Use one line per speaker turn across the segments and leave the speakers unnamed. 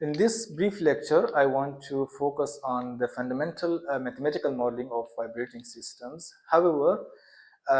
In this brief lecture, I want to focus on the fundamental mathematical modeling of vibrating systems. However,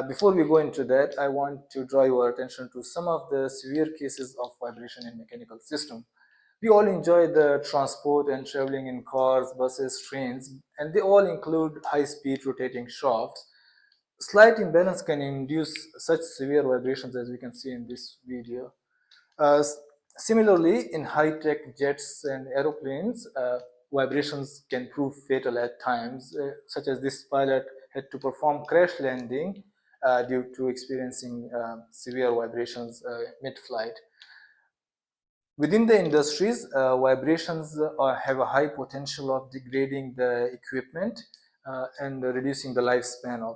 before we go into that, I want to draw your attention to some of the severe cases of vibration in mechanical system. We all enjoy the transport and traveling in cars, buses, trains, and they all include high-speed rotating shafts. Slight imbalance can induce such severe vibrations as we can see in this video. Uh, Similarly, in high-tech jets and aeroplanes, vibrations can prove fatal at times, such as this pilot had to perform crash landing due to experiencing severe vibrations mid-flight. Within the industries, vibrations have a high potential of degrading the equipment and reducing the lifespan of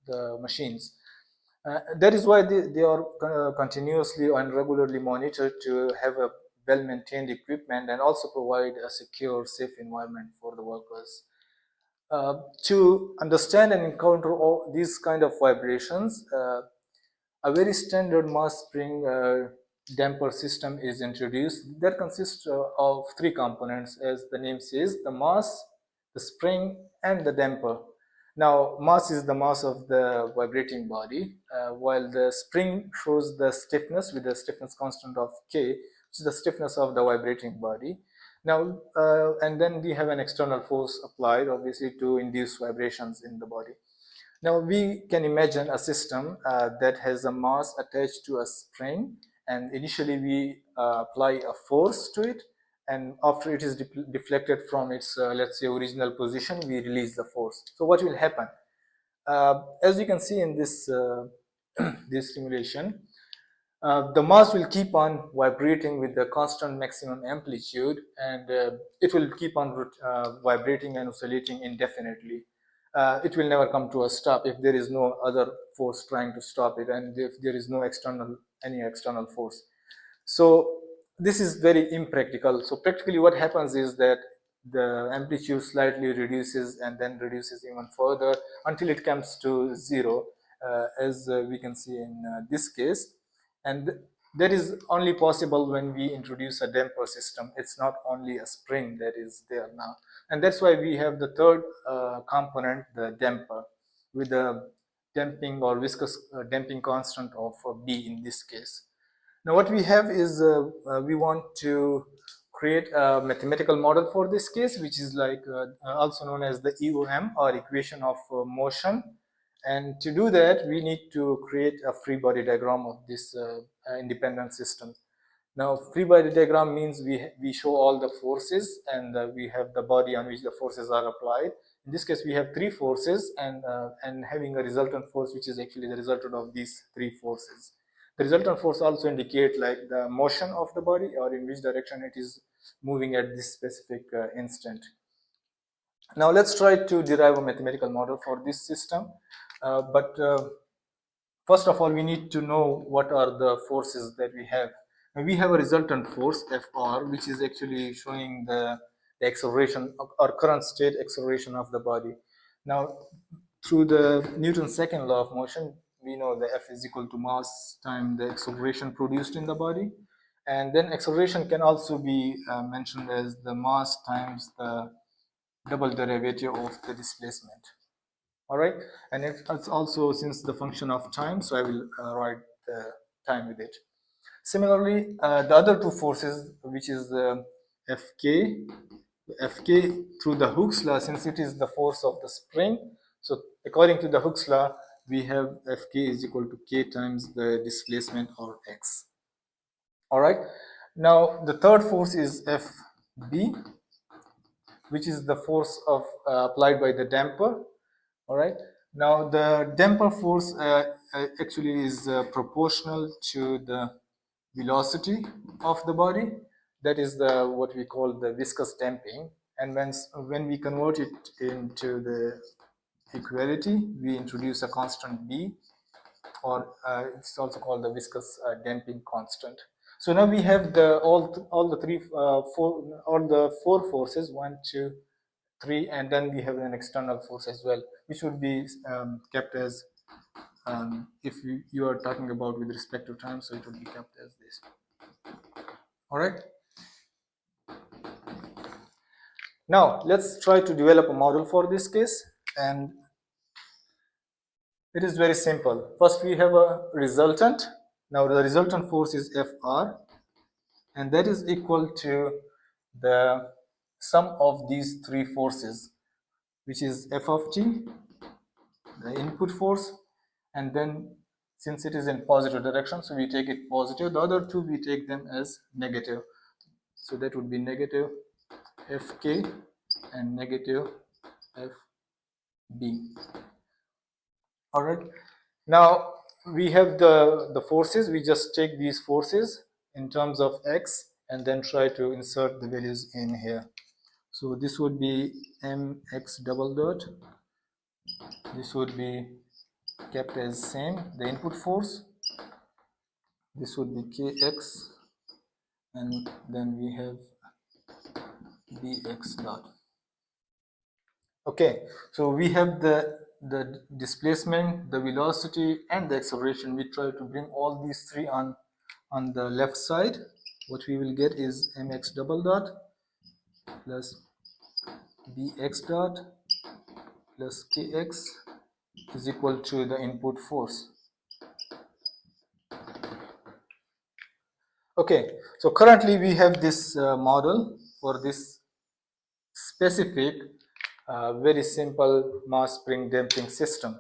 the machines. That is why they are continuously and regularly monitored to have a well-maintained equipment and also provide a secure, safe environment for the workers. To understand and encounter all these kind of vibrations, a very standard mass spring damper system is introduced that consists of three components, as the name says: the mass, the spring, and the damper. Now, mass is the mass of the vibrating body, while the spring shows the stiffness with the stiffness constant of K, which is the stiffness of the vibrating body. Now, and then we have an external force applied, obviously, to induce vibrations in the body. Now, we can imagine a system that has a mass attached to a spring, and initially we apply a force to it, and after it is deflected from its, let's say, original position, we release the force. So what will happen? As you can see in this, this simulation, the mass will keep on vibrating with the constant maximum amplitude, and it will keep on vibrating and oscillating indefinitely. It will never come to a stop if there is no other force trying to stop it, and if there is no any external force. So this is very impractical. So practically what happens is that the amplitude slightly reduces and then reduces even further until it comes to zero, as we can see in this case. And that is only possible when we introduce a damper system. It's not only a spring that is there now. And that's why we have the third component, the damper, with the damping or viscous damping constant of B in this case. Now what we have is we want to create a mathematical model for this case, which is like also known as the EOM, or equation of motion. And to do that, we need to create a free body diagram of this independent system. Now, free body diagram means we show all the forces, and we have the body on which the forces are applied. In this case, we have three forces, and having a resultant force, which is actually the resultant of these three forces. The resultant force also indicate like the motion of the body, or in which direction it is moving at this specific instant. Now let's try to derive a mathematical model for this system. First of all, we need to know what are the forces that we have. And we have a resultant force, Fr, which is actually showing the acceleration or current state acceleration of the body. Now, through the Newton's second law of motion, we know the F is equal to mass times the acceleration produced in the body. And then acceleration can also be mentioned as the mass times the double derivative of the displacement. All right, and it's also since the function of time, so I will write the time with it. Similarly, the other two forces, which is Fk through the Hooke's law, since it is the force of the spring, so according to the Hooke's law, we have Fk is equal to K times the displacement, or x. All right, now the third force is Fb, which is the force of applied by the damper. All right, now the damper force actually is proportional to the velocity of the body. That is the what we call the viscous damping. And when we convert it into the equality, we introduce a constant B, or it's also called the viscous damping constant. So now we have the all the four forces, 1, 2, 3, and then we have an external force as well, which would be kept as if you are talking about with respect to time, so it would be kept as this. All right. Now let's try to develop a model for this case, and it is very simple. First we have a resultant. Now the resultant force is Fr, and that is equal to the sum of these three forces, which is F of t, the input force, and then since it is in positive direction, so we take it positive. The other two we take them as negative. So that would be negative Fk and negative Fb. All right. Now we have the forces. We just take these forces in terms of x and then try to insert the values in here. So this would be mx double dot. This would be kept as same, the input force. This would be kx, and then we have bx dot. Okay, so we have the displacement, the velocity, and the acceleration. We try to bring all these three on the left side. What we will get is mx double dot plus bx dot plus kx is equal to the input force. Okay, so currently we have this model for this specific very simple mass spring damping system.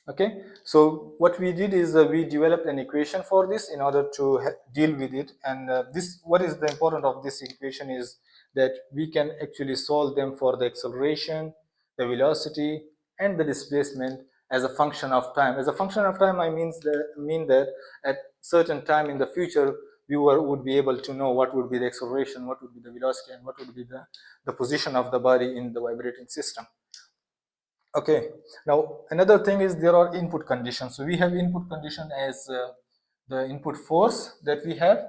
Okay, so what we did is we developed an equation for this in order to deal with it, and this, what is the important of this equation is that we can actually solve them for the acceleration, the velocity, and the displacement as a function of time. As a function of time, I mean that at certain time in the future viewer would be able to know what would be the acceleration, what would be the velocity, and what would be the position of the body in the vibrating system. Okay, now another thing is there are input conditions. So we have input condition as the input force that we have,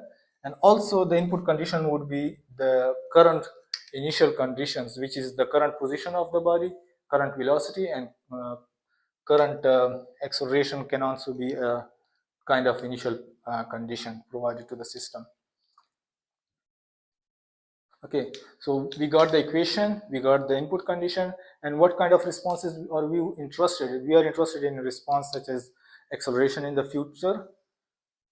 and also the input condition would be the current initial conditions, which is the current position of the body, current velocity, and current acceleration can also be a kind of initial condition provided to the system. Okay, so we got the equation, we got the input condition, and what kind of responses are we interested in? We are interested in a response such as acceleration in the future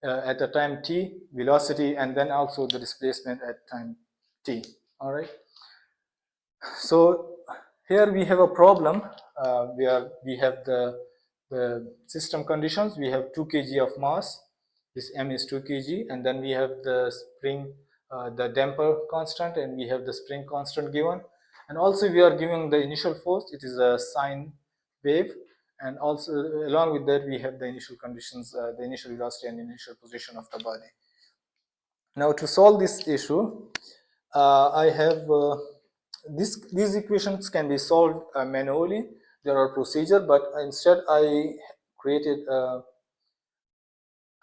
at a time t, velocity, and then also the displacement at time t. All right. So here we have a problem where we have the system conditions. We have 2 kg of mass. This m is 2 kg, and then we have the spring, the damper constant, and we have the spring constant given. And also we are giving the initial force. It is a sine wave, and also along with that we have the initial conditions, the initial velocity and initial position of the body. Now to solve this issue, I have these equations can be solved manually. There are procedures, but instead I created a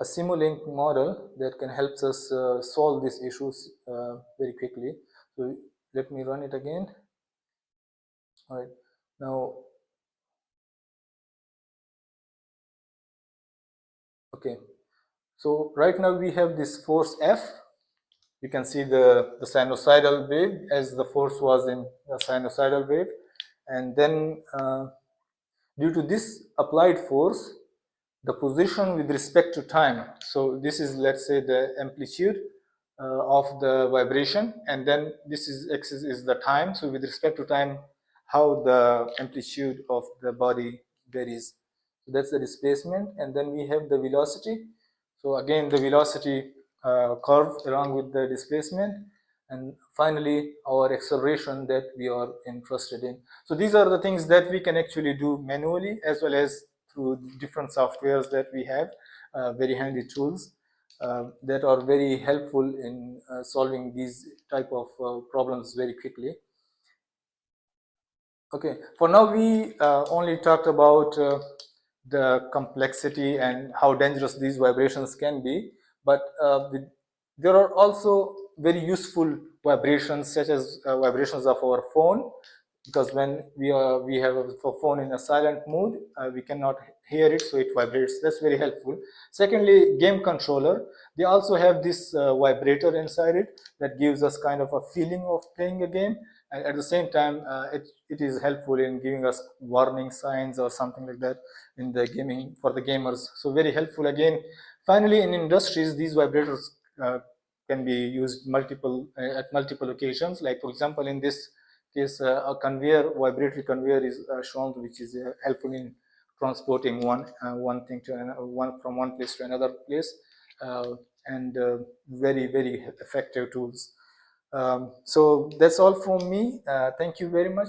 Simulink model that can help us solve these issues very quickly. So let me run it again. All right, now, okay. So right now we have this force F. You can see the sinusoidal wave as the force was in a sinusoidal wave, and then due to this applied force, the position with respect to time. So this is, let's say, the amplitude of the vibration, and then this is x is the time. So with respect to time, how the amplitude of the body varies. So that's the displacement, and then we have the velocity. So again, the velocity curve along with the displacement, and finally our acceleration that we are interested in. So these are the things that we can actually do manually as well as through different softwares that we have, very handy tools that are very helpful in solving these type of problems very quickly. Okay, for now we only talked about the complexity and how dangerous these vibrations can be, but there are also very useful vibrations such as vibrations of our phone, because when we have a phone in a silent mode, we cannot hear it, so it vibrates. That's very helpful. Secondly, game controller. They also have this vibrator inside it that gives us kind of a feeling of playing a game, and at the same time it is helpful in giving us warning signs or something like that in the gaming for the gamers. So very helpful again. Finally, in industries, these vibrators can be used multiple at multiple occasions. Like for example, in this case, a conveyor, vibratory conveyor is shown, which is helpful in transporting one thing to another, one from one place to another place, uh, and very effective tools. So that's all from me. Thank you very much.